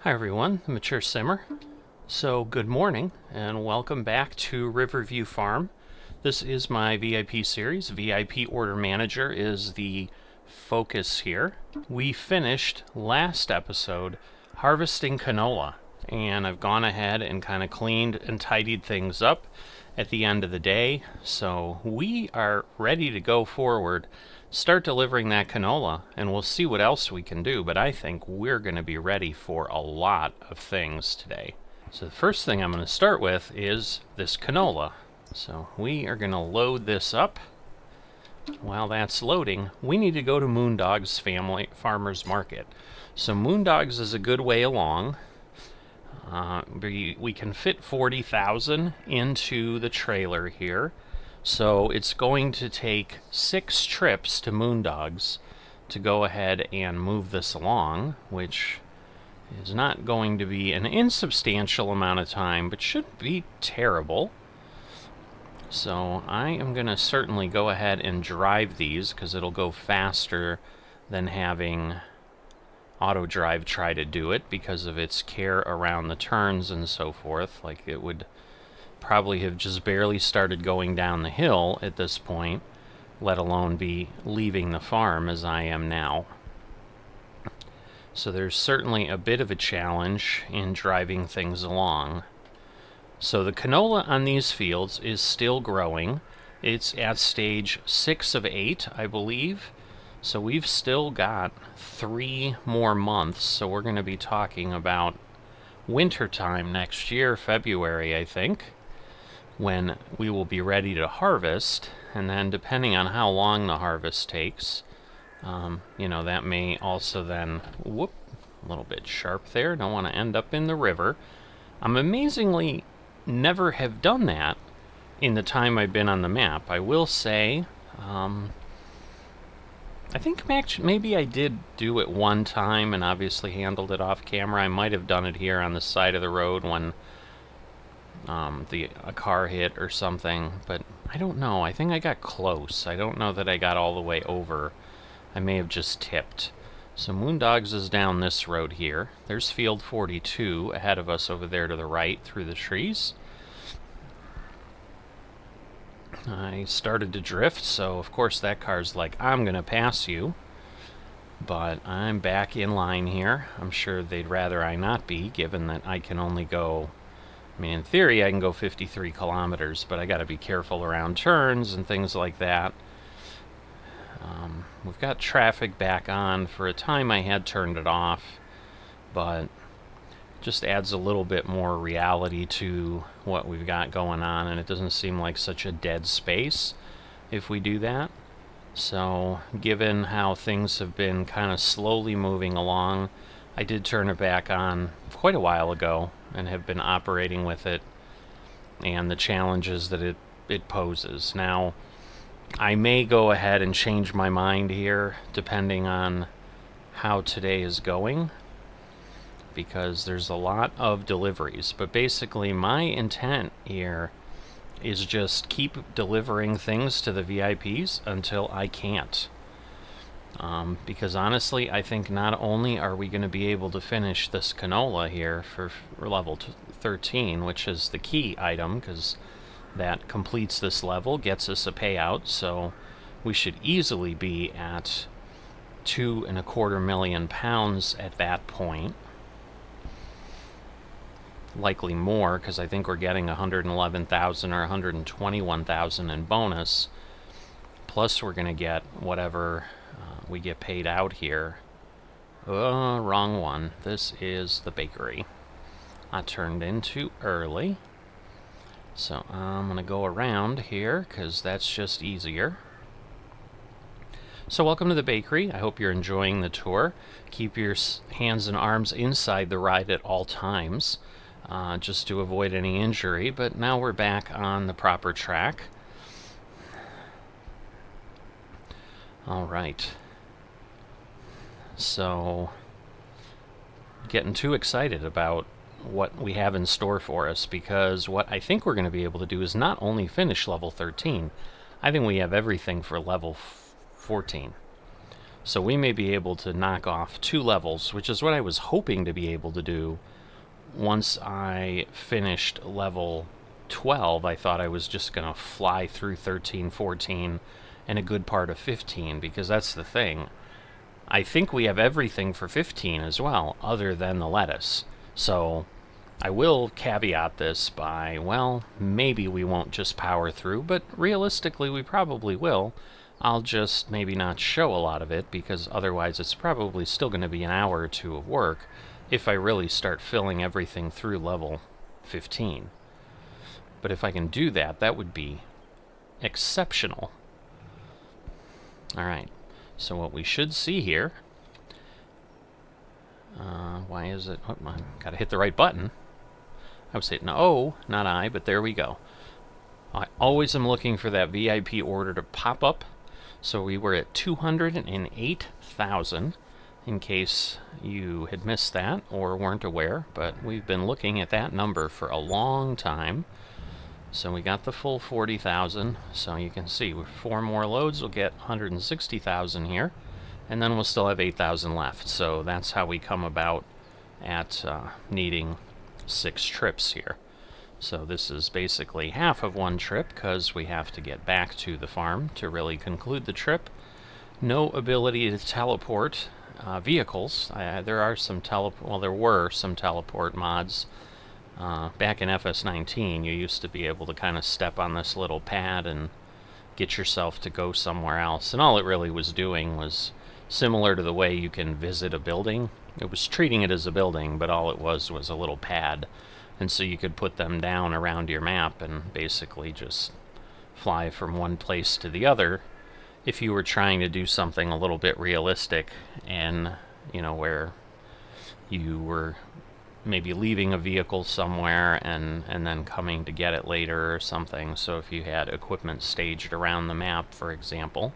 Hi everyone, the Mature Simmer. So good morning and welcome back to Riverview Farm. This is my VIP series. VIP Order Manager is the focus here. We finished last episode harvesting canola, and I've gone ahead and kind of cleaned and tidied things up at the end of the day. So we are ready to go forward, start delivering that canola, and we'll see what else we can do, but I think we're going to be ready for a lot of things today. So the first thing I'm going to start with is this canola. So we are going to load this up. While that's loading, we need to go to Moondog's Family Farmers Market. So Moondog's is a good way along. We can fit 40,000 into the trailer here. So it's going to take 6 trips to Moondog's to go ahead and move this along, which is not going to be an insubstantial amount of time, but shouldn't be terrible. So I am going to certainly go ahead and drive these because it'll go faster than having auto drive try to do it because of its care around the turns and so forth. Like, it would probably have just barely started going down the hill at this point, let alone be leaving the farm as I am now. So there's certainly a bit of a challenge in driving things along. So the canola on these fields is still growing. It's at stage 6 of 8, I believe. So we've still got 3 more months. So we're going to be talking about wintertime next year, February, I think, when we will be ready to harvest. And then depending on how long the harvest takes, that may also then, a little bit sharp there, don't want to end up in the river. I'm amazingly never have done that in the time I've been on the map. I will say, I think maybe I did do it one time and obviously handled it off camera. I might have done it here on the side of the road when a car hit or something, but I don't know. I think I got close. I don't know that I got all the way over. I may have just tipped. So Moondog's is down this road here. There's field 42 ahead of us over there to the right through the trees. I started to drift, so of course that car's like, I'm gonna pass you. But I'm back in line here. I'm sure they'd rather I not be, given that I can only go, in theory I can go 53 kilometers, but I gotta be careful around turns and things like that. We've got traffic back on. For a time I had turned it off, but just adds a little bit more reality to what we've got going on, and it doesn't seem like such a dead space if we do that. So given how things have been kind of slowly moving along, I did turn it back on quite a while ago and have been operating with it and the challenges that it poses. Now, I may go ahead and change my mind here depending on how today is going, because there's a lot of deliveries. But basically my intent here is just keep delivering things to the VIPs until I can't. Because honestly, I think not only are we going to be able to finish this canola here for level 13, which is the key item, because that completes this level, gets us a payout, so we should easily be at 2.25 million pounds at that point. Likely more, because I think we're getting 111,000 or 121,000 in bonus. Plus we're going to get whatever we get paid out here. Wrong one. This is the bakery. I turned in too early. So I'm going to go around here because that's just easier. So welcome to the bakery. I hope you're enjoying the tour. Keep your hands and arms inside the ride at all times, just to avoid any injury. But now we're back on the proper track. All right. So, getting too excited about what we have in store for us, because what I think we're going to be able to do is not only finish level 13, I think we have everything for level 14. So we may be able to knock off 2 levels, which is what I was hoping to be able to do. Once I finished level 12, I thought I was just going to fly through 13, 14, and a good part of 15, because that's the thing. I think we have everything for 15 as well, other than the lettuce. So I will caveat this by, well, maybe we won't just power through, but realistically we probably will. I'll just maybe not show a lot of it, because otherwise it's probably still going to be an hour or two of work if I really start filling everything through level 15. But if I can do that, that would be exceptional. Alright, so what we should see here... why is it... Oh, I gotta hit the right button. I was hitting O, not I, but there we go. I always am looking for that VIP order to pop up. So we were at 208,000, in case you had missed that or weren't aware, but we've been looking at that number for a long time. So we got the full 40,000, so you can see with 4 more loads we'll get 160,000 here, and then we'll still have 8,000 left. So that's how we come about at needing 6 trips here. So this is basically half of one trip, because we have to get back to the farm to really conclude the trip. No ability to teleport vehicles. There were some teleport mods. Back in FS19, you used to be able to kind of step on this little pad and get yourself to go somewhere else. And all it really was doing was similar to the way you can visit a building. It was treating it as a building, but all it was a little pad. And so you could put them down around your map and basically just fly from one place to the other if you were trying to do something a little bit realistic, and, you know, where you were maybe leaving a vehicle somewhere and then coming to get it later or something. So if you had equipment staged around the map, for example.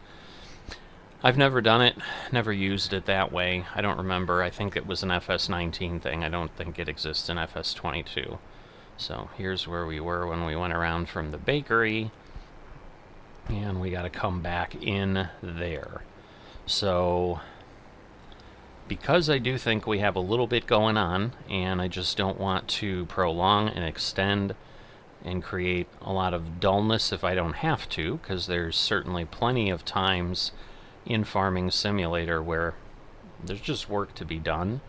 I've never done it, never used it that way. I don't remember. I think it was an FS19 thing. I don't think it exists in FS22. So here's where we were when we went around from the bakery. And we got to come back in there. So because I do think we have a little bit going on, and I just don't want to prolong and extend and create a lot of dullness if I don't have to, because there's certainly plenty of times in Farming Simulator where there's just work to be done,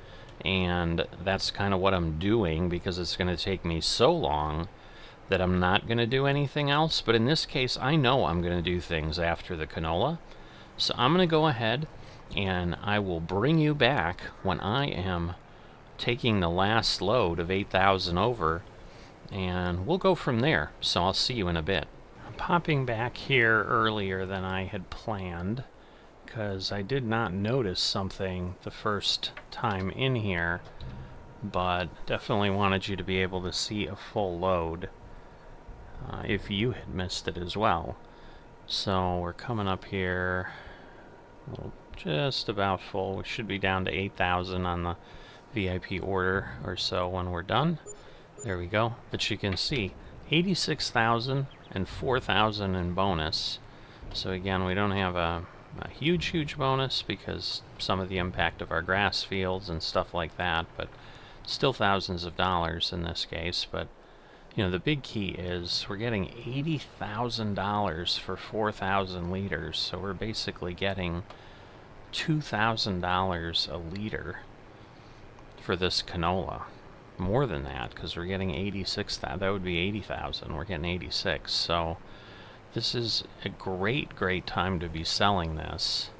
and that's kind of what I'm doing, because it's going to take me so long that I'm not going to do anything else. But in this case, I know I'm going to do things after the canola, so I'm going to go ahead and I will bring you back when I am taking the last load of 8,000 over, and we'll go from there. So I'll see you in a bit. I'm popping back here earlier than I had planned, because I did not notice something the first time in here, but definitely wanted you to be able to see a full load if you had missed it as well. So we're coming up here, just about full. We should be down to 8,000 on the VIP order or so when we're done. There we go. But you can see 86,000 and 4,000 in bonus. So again, we don't have a huge bonus because some of the impact of our grass fields and stuff like that, but still thousands of dollars in this case. But you know, the big key is we're getting $80,000 for 4,000 liters, so we're basically getting $2,000 a liter for this canola. More than that, because we're getting 86,000. That would be 80,000. We're getting 86. So this is a great time to be selling this.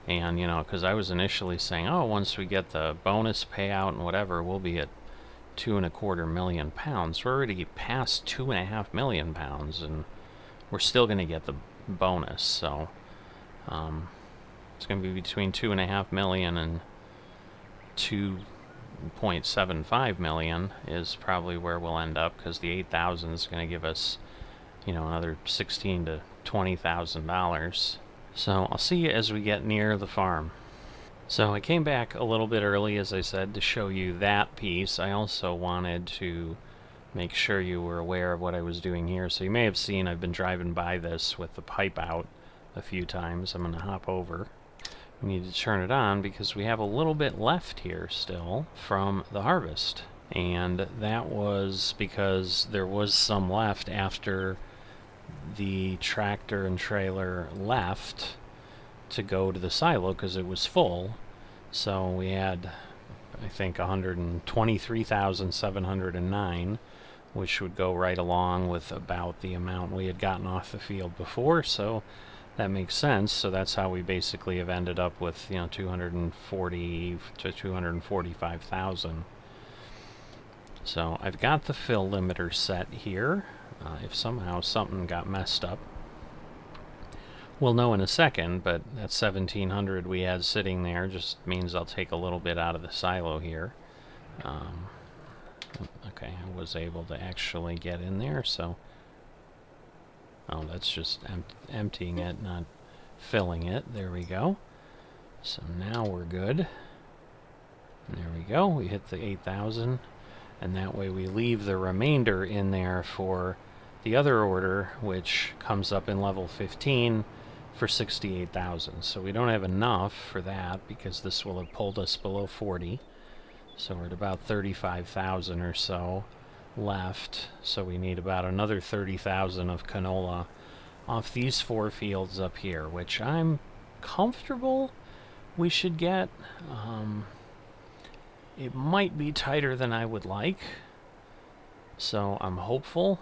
And, you know, because I was initially saying, oh, once we get the bonus payout and whatever, we'll be at 2.25 million pounds. We're already past 2.5 million pounds, and we're still going to get the bonus. So it's going to be between 2.5 million and 2.75 million is probably where we'll end up, because the 8,000 is going to give us, you know, another $16,000 to $20,000. So I'll see you as we get near the farm. So I came back a little bit early, as I said, to show you that piece. I also wanted to make sure you were aware of what I was doing here. So you may have seen I've been driving by this with the pipe out a few times. I'm going to hop over. we need to turn it on because we have a little bit left here still from the harvest. And that was because there was some left after the tractor and trailer left to go to the silo because it was full. So we had, I think, 123,709, which would go right along with about the amount we had gotten off the field before. So that makes sense. So that's how we basically have ended up with, 240 to 245,000. So I've got the fill limiter set here. If somehow something got messed up, we'll know in a second, but that 1,700 we had sitting there just means I'll take a little bit out of the silo here. Okay, I was able to actually get in there, so... Oh, that's just emptying it, not filling it. There we go. So now we're good. There we go. We hit the 8,000, and that way we leave the remainder in there for the other order, which comes up in level 15 for 68,000. So we don't have enough for that because this will have pulled us below 40. So we're at about 35,000 or so left. So we need about another 30,000 of canola off these 4 fields up here, which I'm comfortable we should get. It might be tighter than I would like, so I'm hopeful.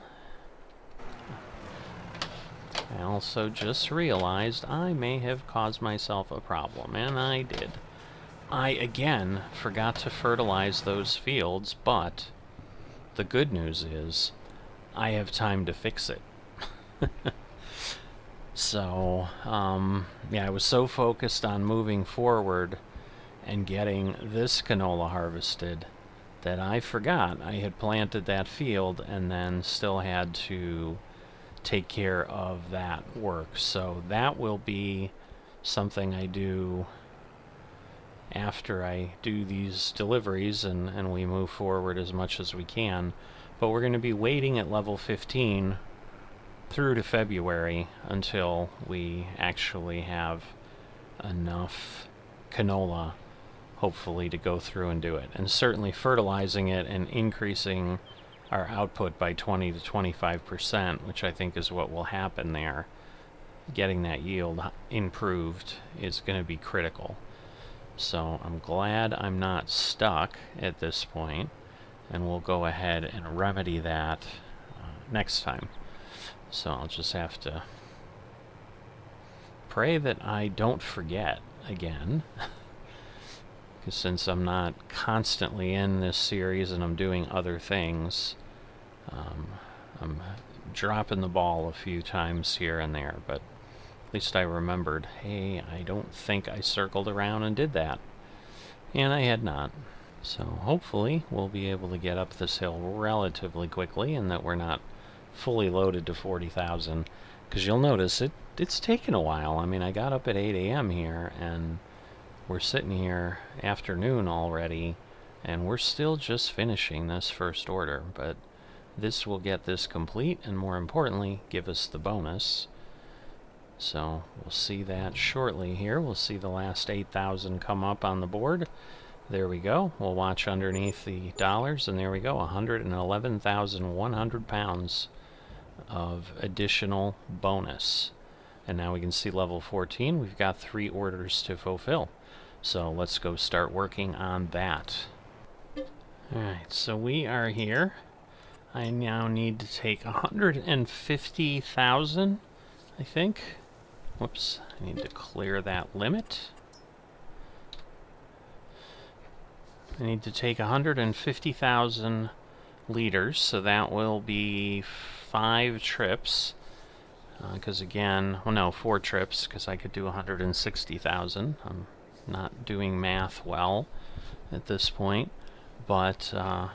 I also just realized I may have caused myself a problem, and I did. I, again, forgot to fertilize those fields, but the good news is I have time to fix it. So, yeah, I was so focused on moving forward and getting this canola harvested that I forgot I had planted that field and then still had to take care of that work. So that will be something I do after I do these deliveries and we move forward as much as we can. But we're going to be waiting at level 15 through to February until we actually have enough canola, hopefully, to go through and do it. And certainly fertilizing it and increasing our output by 20 to 25%, which I think is what will happen there. Getting that yield improved is going to be critical. So I'm glad I'm not stuck at this point, and we'll go ahead and remedy that next time. So I'll just have to pray that I don't forget again. Because since I'm not constantly in this series and I'm doing other things, I'm dropping the ball a few times here and there, but at least I remembered, hey, I don't think I circled around and did that. And I had not. So hopefully we'll be able to get up this hill relatively quickly and that we're not fully loaded to 40,000. Because you'll notice it's taken a while. I mean, I got up at 8 a.m. here and we're sitting here afternoon already, and we're still just finishing this first order, but this will get this complete, and more importantly, give us the bonus. So we'll see that shortly here. We'll see the last 8,000 come up on the board. There we go. We'll watch underneath the dollars, and there we go, 111,100 pounds of additional bonus. And now we can see level 14. We've got 3 orders to fulfill. So let's go start working on that. Alright, so we are here. I now need to take 150,000, I think. Whoops, I need to clear that limit. I need to take 150,000 liters, so that will be 5 trips. Because again, well, no, 4 trips, because I could do 160,000. I'm not doing math well at this point, but I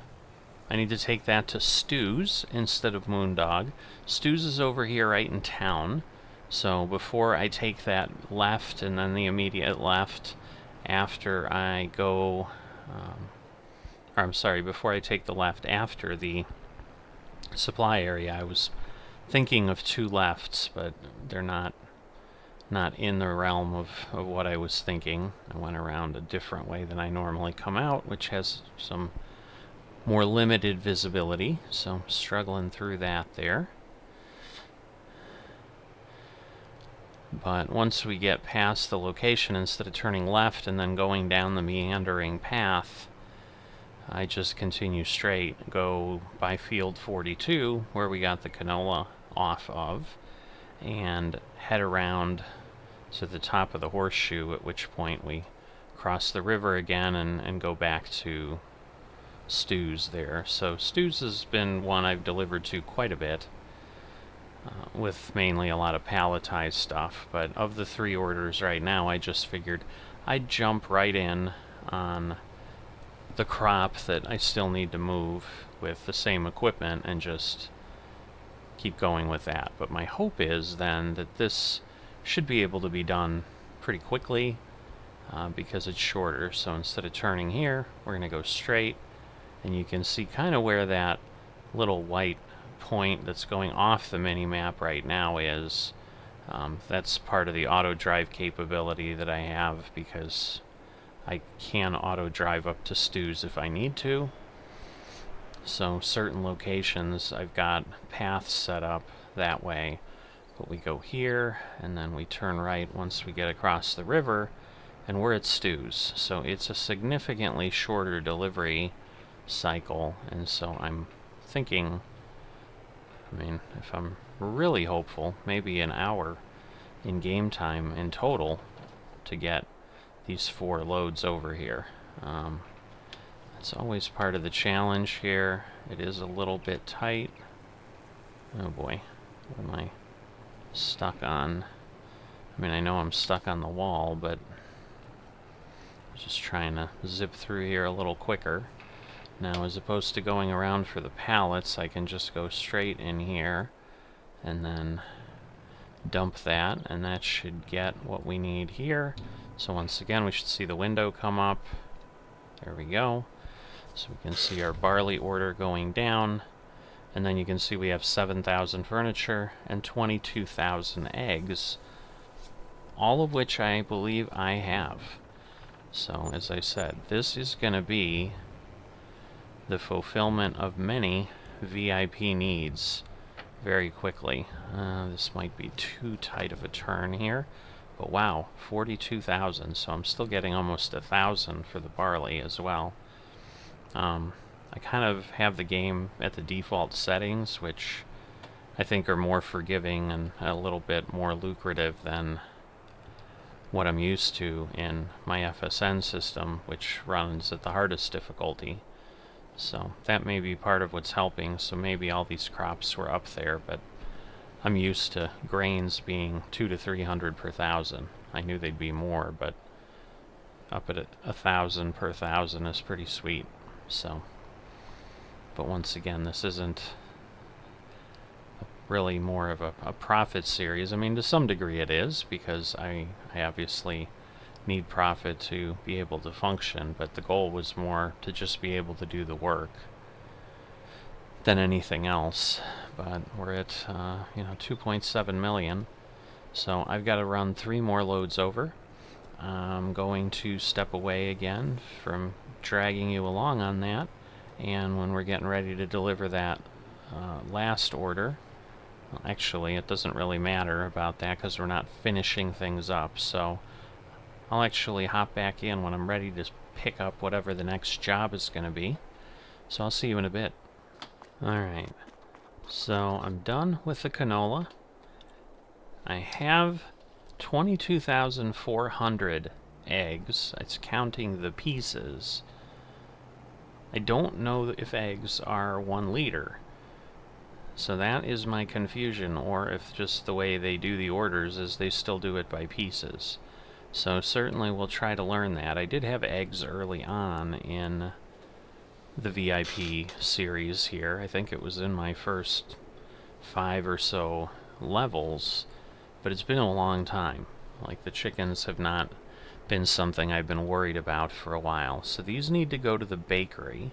need to take that to Stu's instead of Moondog. Stu's is over here right in town, so before I take that left and then the immediate left after I go, or I'm sorry, before I take the left after the supply area, I was thinking of 2 lefts, but they're not not in the realm of what I was thinking. I went around a different way than I normally come out, which has some more limited visibility, so I'm struggling through that there. But once we get past the location, instead of turning left and then going down the meandering path, I just continue straight, go by field 42, where we got the canola off of, and head around to the top of the horseshoe, at which point we cross the river again and go back to Stu's there. So Stu's has been one I've delivered to quite a bit, with mainly a lot of palletized stuff, but of the 3 orders right now, I just figured I'd jump right in on the crop that I still need to move with the same equipment and just keep going with that. But my hope is then that this should be able to be done pretty quickly, because it's shorter. So instead of turning here, we're going to go straight, and you can see kind of where that little white point that's going off the mini map right now is. That's part of the auto drive capability that I have, because I can auto drive up to Stu's if I need to. So certain locations I've got paths set up that way, but we go here and then we turn right once we get across the river, and we're at Stu's. So it's a significantly shorter delivery cycle, and so I'm thinking, I mean, if I'm really hopeful, maybe an hour in game time in total to get these 4 loads over here. It's always part of the challenge here. It is a little bit tight. Oh boy, what am I stuck on? I mean, I know I'm stuck on the wall, but I'm just trying to zip through here a little quicker. Now, as opposed to going around for the pallets, I can just go straight in here and then dump that, and that should get what we need here. So once again, we should see the window come up. There we go. So we can see our barley order going down, and then you can see we have 7,000 furniture and 22,000 eggs, all of which I believe I have. So as I said, this is going to be the fulfillment of many VIP needs very quickly. This might be too tight of a turn here, but wow, 42,000, so I'm still getting almost 1,000 for the barley as well. I kind of have the game at the default settings, which I think are more forgiving and a little bit more lucrative than what I'm used to in my FSN system, which runs at the hardest difficulty. So that may be part of what's helping. So maybe all these crops were up there, but I'm used to grains being 200 to 300 per thousand. I knew they'd be more, but up at 1,000 per thousand is pretty sweet. So, but once again, this isn't really more of a profit series. I mean, to some degree it is, because I obviously need profit to be able to function, but the goal was more to just be able to do the work than anything else. But we're at 2.7 million, so I've got to run 3 more loads over. I'm going to step away again from dragging you along on that, and when we're getting ready to deliver that last order, well, actually it doesn't really matter about that because we're not finishing things up, so I'll actually hop back in when I'm ready to pick up whatever the next job is going to be. So I'll see you in a bit. Alright, so I'm done with the canola. I have 22,400 eggs. It's counting the pieces. I don't know if eggs are 1 liter. So that is my confusion, or if just the way they do the orders is they still do it by pieces. So certainly we'll try to learn that. I did have eggs early on in the VIP series here. I think it was in my first 5 or so levels, but it's been a long time. Like, the chickens have not been something I've been worried about for a while. So these need to go to the bakery,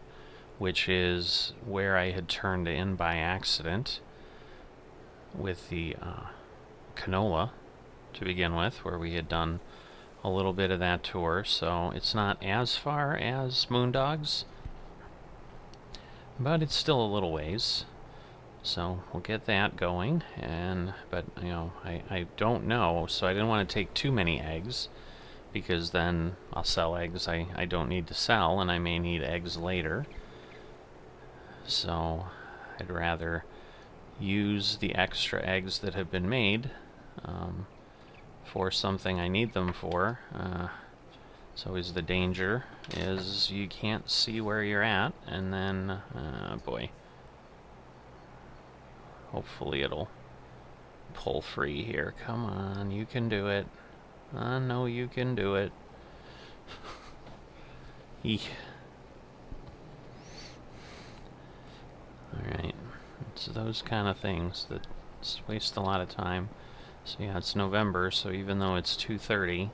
which is where I had turned in by accident with the canola to begin with, where we had done a little bit of that tour, so it's not as far as Moondog's, but it's still a little ways. So we'll get that going, but you know, I don't know, so I didn't want to take too many eggs, because then I'll sell eggs I don't need to sell, and I may need eggs later. So I'd rather use the extra eggs that have been made for something I need them for. It's always the danger is you can't see where you're at, and then, boy, hopefully it'll pull free here. Come on, you can do it. I know you can do it. Eek. Alright, it's those kind of things that waste a lot of time. So yeah, it's November, so even though it's 2:30,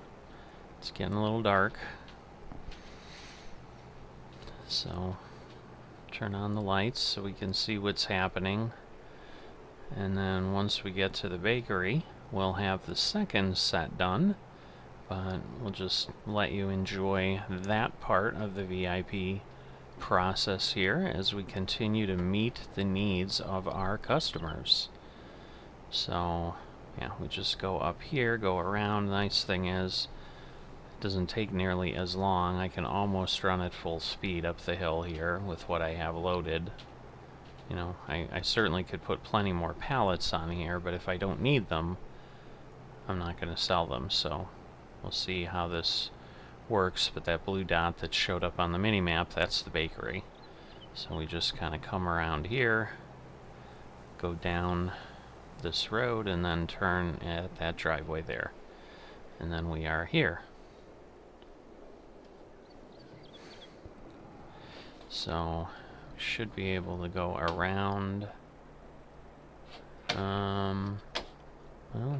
it's getting a little dark. So turn on the lights so we can see what's happening. And then once we get to the bakery, we'll have the second set done. But we'll just let you enjoy that part of the VIP process here as we continue to meet the needs of our customers. So yeah, we just go up here, go around. The nice thing is it doesn't take nearly as long. I can almost run at full speed up the hill here with what I have loaded. You know, I certainly could put plenty more pallets on here, but if I don't need them, I'm not going to sell them. So we'll see how this works. But that blue dot that showed up on the mini-map, that's the bakery. So we just kind of come around here, go down this road, and then turn at that driveway there. And then we are here. So should be able to go around. Well,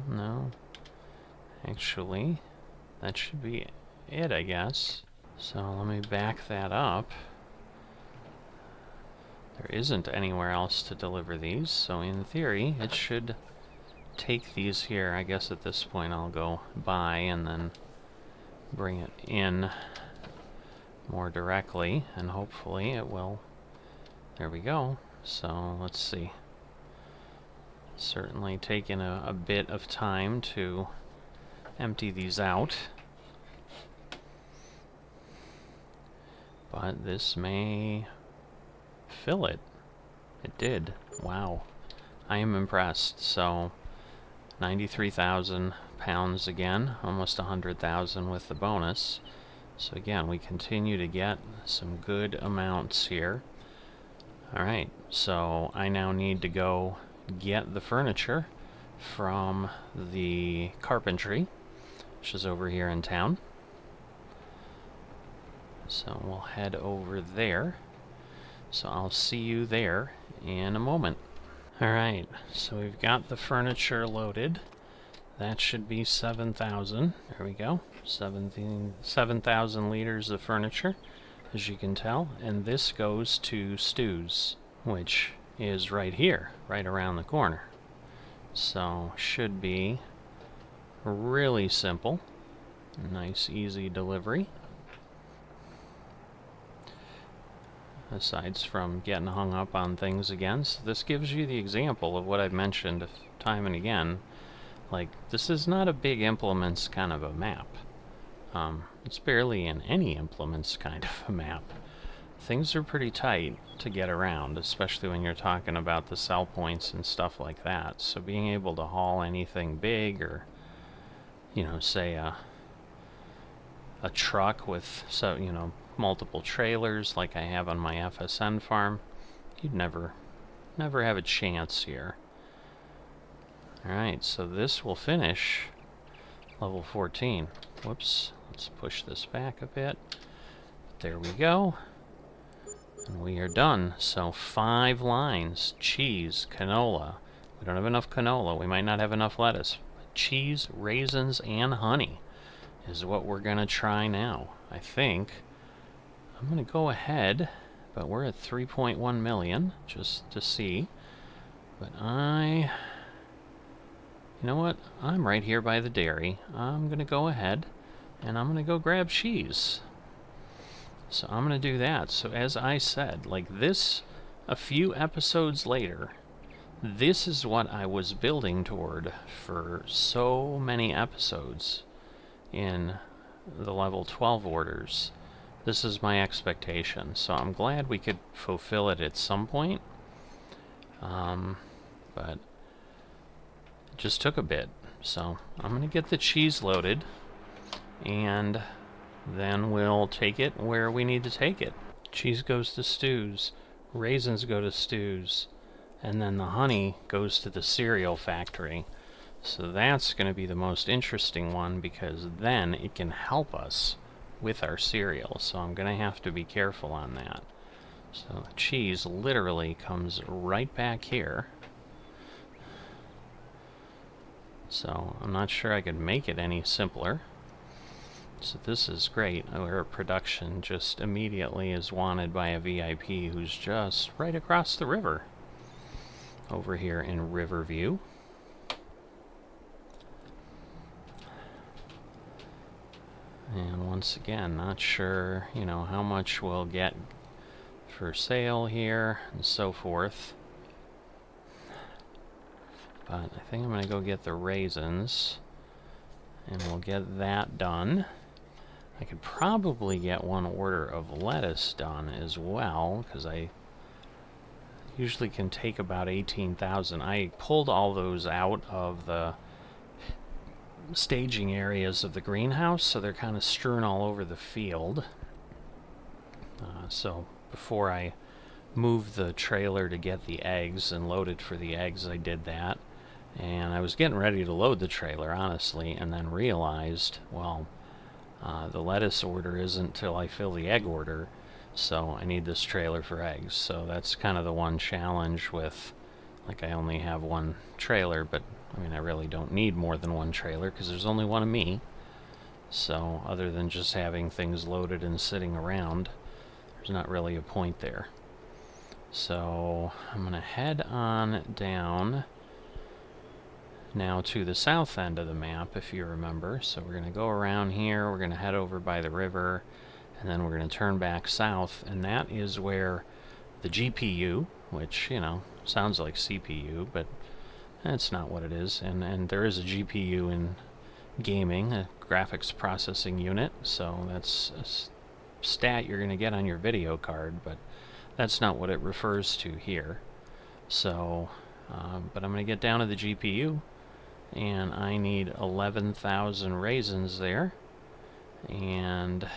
no. Actually, that should be it, I guess. So let me back that up. There isn't anywhere else to deliver these, so in theory, it should take these here. I guess at this point I'll go buy and then bring it in more directly, and hopefully it will. There we go. So let's see. Certainly taken a bit of time to empty these out, but this may fill it. It did. Wow. I am impressed. So 93,000 pounds again, almost 100,000 with the bonus. So again, we continue to get some good amounts here. Alright, so I now need to go get the furniture from the carpentry, which is over here in town. So we'll head over there. So I'll see you there in a moment. Alright, so we've got the furniture loaded. That should be 7,000. There we go. 7,000 liters of furniture, as you can tell. And this goes to Stu's, which is right here, right around the corner. So should be really simple. Nice, easy delivery. Aside from getting hung up on things again. So this gives you the example of what I've mentioned time and again. Like, this is not a big implements kind of a map. It's barely in any implements kind of a map. Things are pretty tight to get around, especially when you're talking about the sell points and stuff like that. So being able to haul anything big, or, you know, say a truck with, so, you know, multiple trailers like I have on my FSN farm, you'd never have a chance here. Alright, so this will finish level 14. Whoops, let's push this back a bit. There we go. And we are done. So 5 lines. Cheese, canola. We don't have enough canola. We might not have enough lettuce. Cheese, raisins, and honey is what we're going to try now. I think I'm going to go ahead, but we're at 3.1 million just to see. But You know what? I'm right here by the dairy. I'm going to go ahead and I'm going to go grab cheese. So I'm going to do that. So as I said, like this, a few episodes later, this is what I was building toward for so many episodes in the level 12 orders. This is my expectation. So I'm glad we could fulfill it at some point. But it just took a bit. So I'm going to get the cheese loaded, and then we'll take it where we need to take it. Cheese goes to stews, raisins go to stews, and then the honey goes to the cereal factory. So that's going to be the most interesting one, because then it can help us with our cereal. So I'm going to have to be careful on that. So the cheese literally comes right back here. So I'm not sure I could make it any simpler. So this is great. Our production just immediately is wanted by a VIP who's just right across the river over here in Riverview. And once again, not sure, you know, how much we'll get for sale here and so forth. But I think I'm going to go get the raisins, and we'll get that done. I could probably get one order of lettuce done as well, because I usually can take about 18,000. I pulled all those out of the staging areas of the greenhouse, so they're kind of strewn all over the field. So before I moved the trailer to get the eggs and loaded for the eggs, I did that. And I was getting ready to load the trailer, honestly, and then realized, well, the lettuce order isn't till I fill the egg order, so I need this trailer for eggs. So that's kind of the one challenge with, like, I only have one trailer, but I mean, I really don't need more than one trailer because there's only one of me. So other than just having things loaded and sitting around, there's not really a point there. So I'm going to head on down now to the south end of the map, if you remember. So we're going to go around here, we're going to head over by the river, and then we're going to turn back south, and that is where the GPU, which, you know, sounds like CPU, but that's not what it is. And there is a GPU in gaming, a graphics processing unit, so that's a stat you're going to get on your video card, but that's not what it refers to here. So, but I'm going to get down to the GPU, and I need 11,000 raisins there, and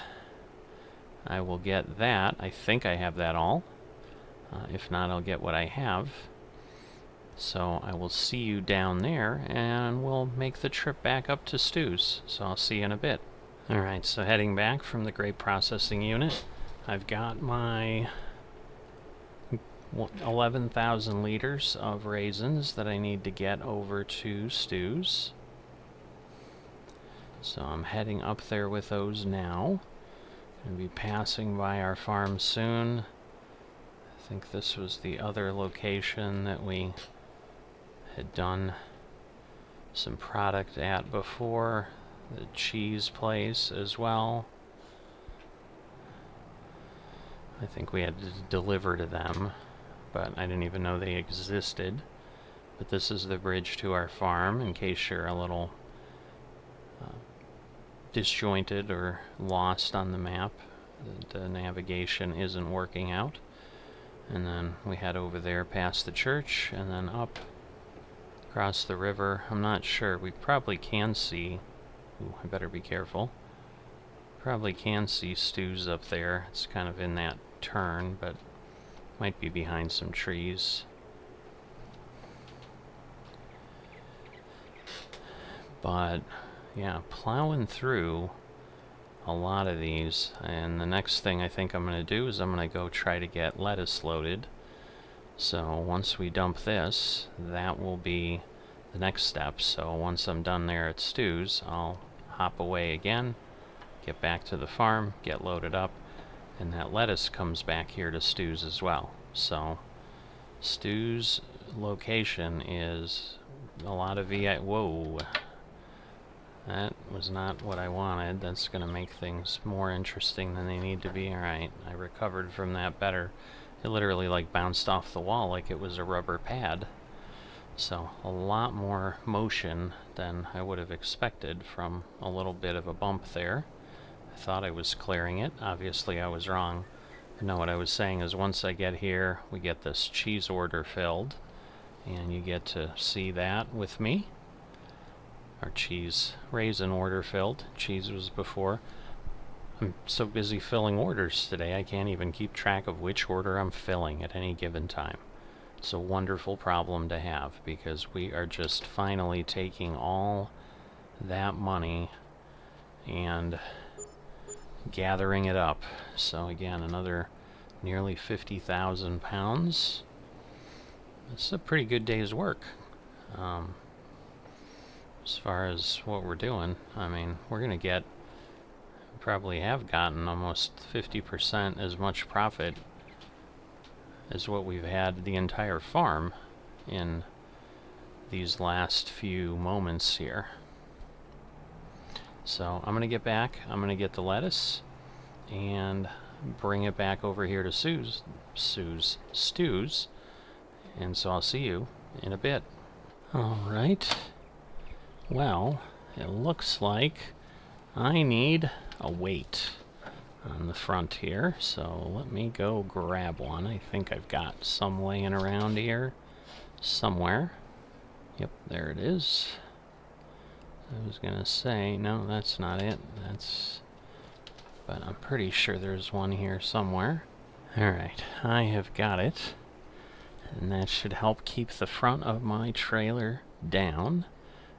I will get that. I think I have that all. If not, I'll get what I have. So I will see you down there, and we'll make the trip back up to Stu's. So I'll see you in a bit. Alright, so heading back from the grape processing unit, I've got my 11,000 liters of raisins that I need to get over to Stu's. So I'm heading up there with those now. Going to be passing by our farm soon. I think this was the other location that we had done some product at before. The cheese place as well. I think we had to deliver to them, but I didn't even know they existed. But this is the bridge to our farm, in case you're a little disjointed or lost on the map. The navigation isn't working out. And then we head over there past the church, and then up across the river. I'm not sure. We probably can see... Ooh, I better be careful. Probably can see Stu's up there. It's kind of in that turn, but might be behind some trees. But yeah, plowing through a lot of these, and the next thing I think I'm going to do is I'm going to go try to get lettuce loaded. So once we dump this, that will be the next step. So once I'm done there at Stu's, I'll hop away again, get back to the farm, get loaded up, and that lettuce comes back here to Stu's as well. So Stu's location is a lot of VI. Whoa. That was not what I wanted. That's going to make things more interesting than they need to be. Alright, I recovered from that better. It literally like bounced off the wall like it was a rubber pad. So a lot more motion than I would have expected from a little bit of a bump there. I thought I was clearing it. Obviously I was wrong. But no, what I was saying is once I get here, we get this cheese order filled. And you get to see that with me. Our cheese raisin order filled. Cheese was before. I'm so busy filling orders today, I can't even keep track of which order I'm filling at any given time. It's a wonderful problem to have because we are just finally taking all that money and gathering it up. So again, another nearly 50,000 pounds. This is a pretty good day's work. As far as what we're doing, I mean, we're going to get, probably have gotten almost 50% as much profit as what we've had the entire farm in these last few moments here. So I'm going to get back, I'm going to get the lettuce and bring it back over here to Stu's, and so I'll see you in a bit. Alright. Well, it looks like I need a weight on the front here, so let me go grab one. I think I've got some laying around here somewhere. Yep, there it is. I was gonna say, no, that's not it. But I'm pretty sure there's one here somewhere. Alright, I have got it. And that should help keep the front of my trailer down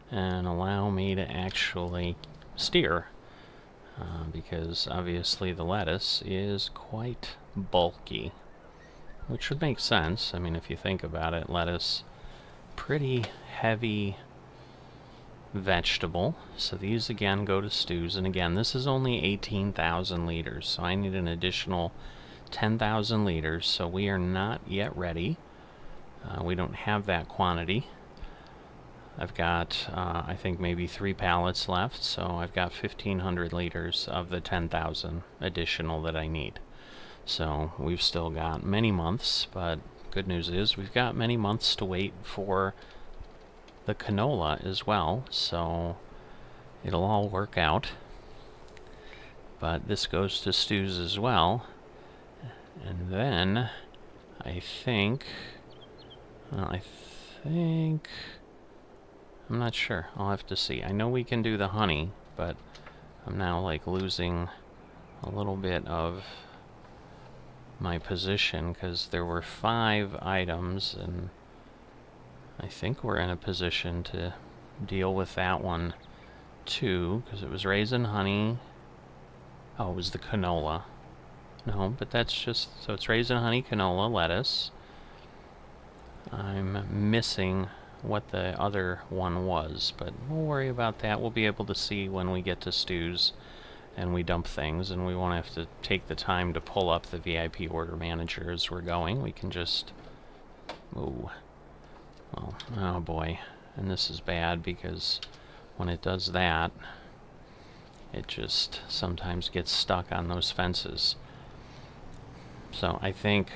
and allow me to actually steer, because obviously the lettuce is quite bulky, which would make sense. I mean, if you think about it, lettuce, pretty heavy vegetable. So these again go to Stu's, and again, this is only 18,000 liters, so I need an additional 10,000 liters, so we are not yet ready. We don't have that quantity. I've got, I think, maybe 3 pallets left, so I've got 1,500 liters of the 10,000 additional that I need. So we've still got many months, but good news is we've got many months to wait for the canola as well, so it'll all work out. But this goes to Stu's as well. And then I think I'm not sure. I'll have to see. I know we can do the honey, but I'm now like losing a little bit of my position because there were 5 items, and I think we're in a position to deal with that one too, because it was raisin honey. Oh, it was the canola. No, but that's just, so it's raisin honey, canola, lettuce. I'm missing what the other one was, but we'll worry about that. We'll be able to see when we get to Stu's and we dump things, and we won't have to take the time to pull up the VIP order manager as we're going. We can just, ooh, well, oh boy, and this is bad because when it does that, it just sometimes gets stuck on those fences. So I think,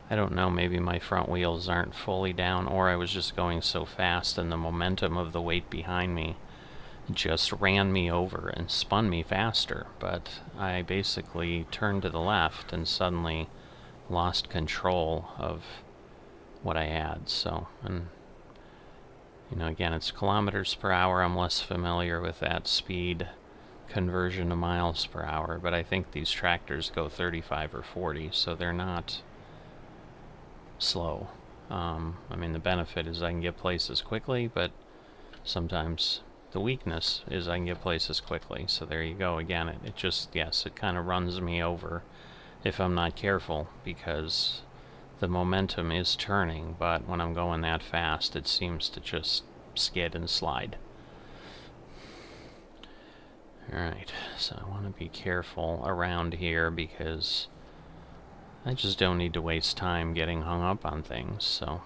I don't know, maybe my front wheels aren't fully down, or I was just going so fast and the momentum of the weight behind me just ran me over and spun me faster. But I basically turned to the left and suddenly lost control of what I had. So, and you know, again, it's kilometers per hour. I'm less familiar with that speed conversion to miles per hour, but I think these tractors go 35 or 40, so they're not slow. I mean, the benefit is I can get places quickly, but sometimes the weakness is I can get places quickly. So there you go again. It just, yes, it kind of runs me over if I'm not careful, because the momentum is turning, but when I'm going that fast, it seems to just skid and slide. Alright, so I want to be careful around here because I just don't need to waste time getting hung up on things. So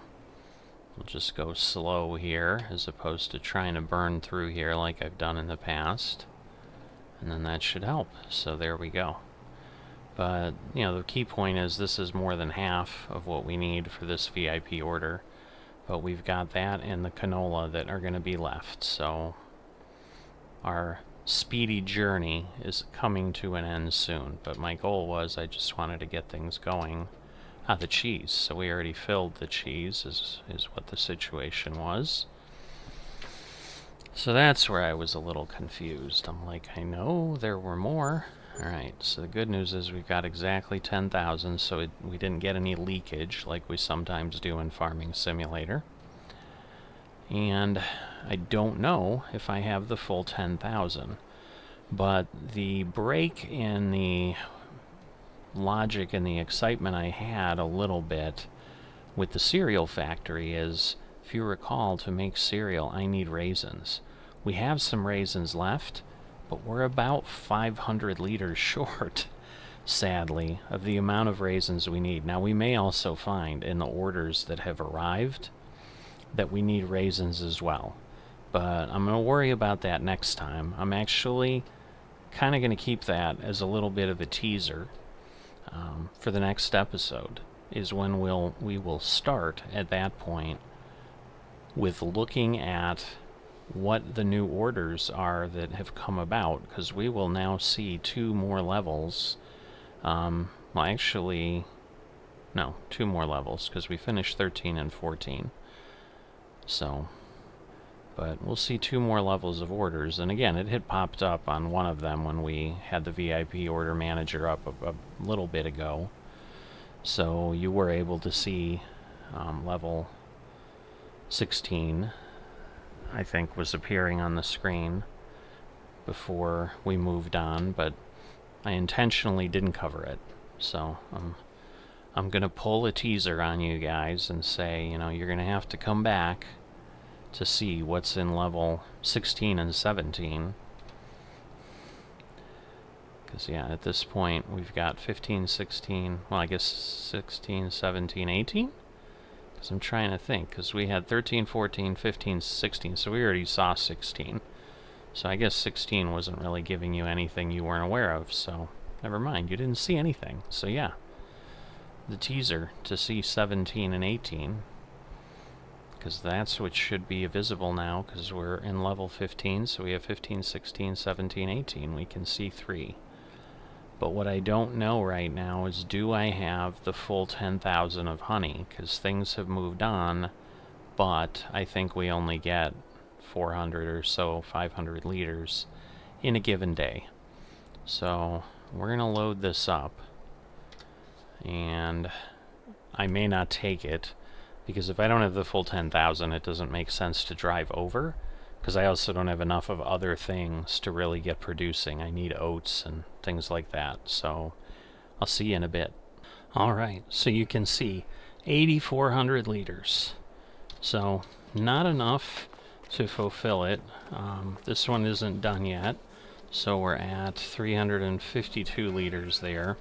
We'll just go slow here as opposed to trying to burn through here like I've done in the past. And then that should help. So there we go. But, you know, the key point is this is more than half of what we need for this VIP order. But we've got that and the canola that are going to be left. So our speedy journey is coming to an end soon. But my goal was I just wanted to get things going. The cheese. So we already filled the cheese is what the situation was. So that's where I was a little confused. I'm like, I know there were more. Alright, so the good news is we've got exactly 10,000, so we didn't get any leakage like we sometimes do in Farming Simulator. And I don't know if I have the full 10,000. But the break in the logic and the excitement I had a little bit with the cereal factory is, if you recall, to make cereal I need raisins. We have some raisins left, but we're about 500 liters short, sadly, of the amount of raisins we need. Now we may also find in the orders that have arrived that we need raisins as well, but I'm going to worry about that next time. I'm actually kind of going to keep that as a little bit of a teaser for the next episode, is when we will start at that point with looking at what the new orders are that have come about, because we will now see 2 more levels. Well, actually, no, 2 more levels, because we finished 13 and 14. So, but we'll see 2 more levels of orders, and again, it had popped up on one of them when we had the VIP order manager up a little bit ago. So you were able to see level 16, I think, was appearing on the screen before we moved on, but I intentionally didn't cover it. So I'm going to pull a teaser on you guys and say, you know, you're going to have to come back to see what's in level 16 and 17. Because, yeah, at this point, we've got 15, 16, well, I guess 16, 17, 18? Because I'm trying to think, because we had 13, 14, 15, 16, so we already saw 16. So I guess 16 wasn't really giving you anything you weren't aware of, so never mind, you didn't see anything. So yeah, the teaser to see 17 and 18, because that's what should be visible now, because we're in level 15, so we have 15, 16, 17, 18. We can see 3. But what I don't know right now is, do I have the full 10,000 of honey? Because things have moved on, but I think we only get 400 or so, 500 liters in a given day. So we're going to load this up, and I may not take it, because if I don't have the full 10,000, it doesn't make sense to drive over, because I also don't have enough of other things to really get producing. I need oats and things like that, so I'll see you in a bit. Alright, so you can see 8,400 liters. So not enough to fulfill it. This one isn't done yet, so we're at 352 liters there.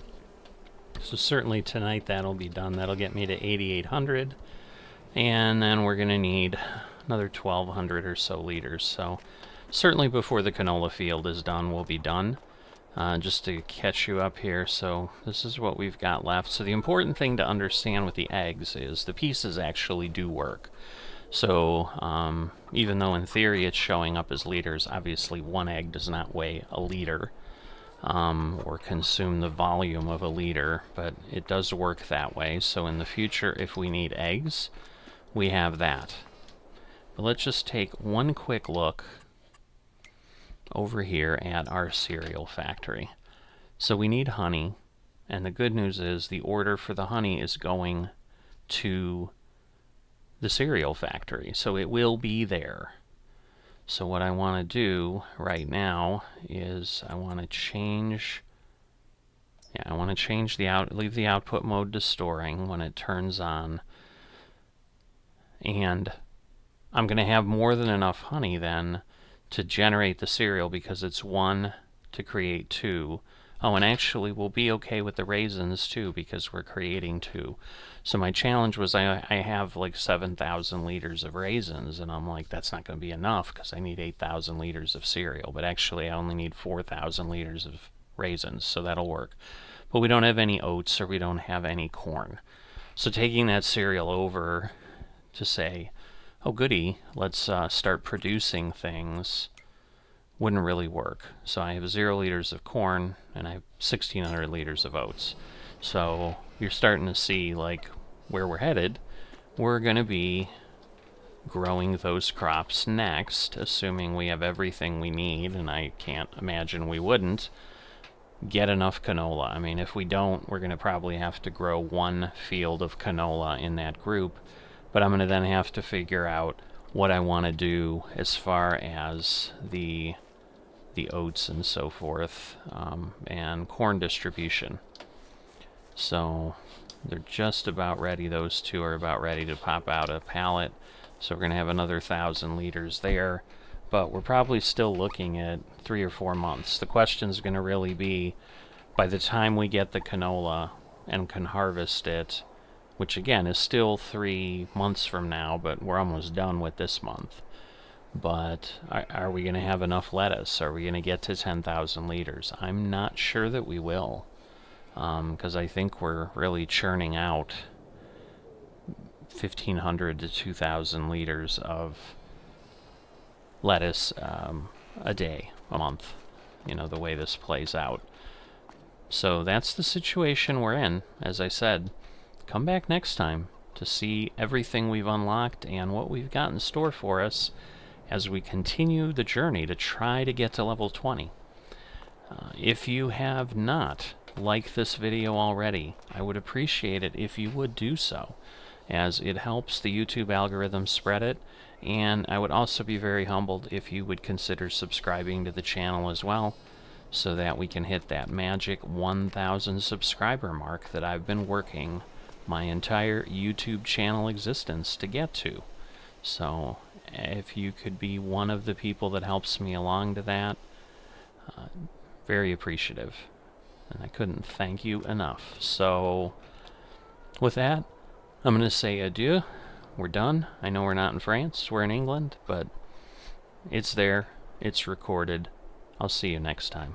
So certainly tonight that'll be done. That'll get me to 8,800, and then we're going to need another 1,200 or so liters. So certainly before the canola field is done, we'll be done. Just to catch you up here, so this is what we've got left. So the important thing to understand with the eggs is the pieces actually do work. So even though in theory it's showing up as liters, obviously one egg does not weigh a liter or consume the volume of a liter, but it does work that way. So in the future, if we need eggs, we have that. But let's just take one quick look over here at our cereal factory. So we need honey, and the good news is the order for the honey is going to the cereal factory, so it will be there. So what I want to do right now is I want to change leave the output mode to storing when it turns on, and I'm going to have more than enough honey then to generate the cereal, because it's 1 to create 2. Oh, and actually we'll be okay with the raisins too, because we're creating 2. So my challenge was I have like 7,000 liters of raisins, and I'm like, that's not going to be enough because I need 8,000 liters of cereal. But actually I only need 4,000 liters of raisins, so that'll work. But we don't have any oats, or we don't have any corn. So taking that cereal over to say, oh goody, let's start producing things, wouldn't really work. So I have 0 liters of corn, and I have 1,600 liters of oats. So you're starting to see like where we're headed. We're going to be growing those crops next, assuming we have everything we need, and I can't imagine we wouldn't get enough canola. I mean, if we don't, we're going to probably have to grow 1 field of canola in that group, but I'm going to then have to figure out what I want to do as far as the oats and so forth, and corn distribution. So they're just about ready. Those 2 are about ready to pop out a pallet. So we're going to have another 1,000 liters there. But we're probably still looking at 3 or 4 months. The question is going to really be, by the time we get the canola and can harvest it, which again is still 3 months from now, but we're almost done with this month. But are we going to have enough lettuce? Are we going to get to 10,000 liters? I'm not sure that we will, because I think we're really churning out 1,500 to 2,000 liters of lettuce a day, a month, the way this plays out. So that's the situation we're in. As I said, come back next time to see everything we've unlocked and what we've got in store for us as we continue the journey to try to get to level 20. If you have not liked this video already, I would appreciate it if you would do so, as it helps the YouTube algorithm spread it, and I would also be very humbled if you would consider subscribing to the channel as well, so that we can hit that magic 1,000 subscriber mark that I've been working my entire YouTube channel existence to get to. So if you could be one of the people that helps me along to that, very appreciative. And I couldn't thank you enough. So with that, I'm going to say adieu. We're done. I know we're not in France, we're in England, but it's there, it's recorded. I'll see you next time.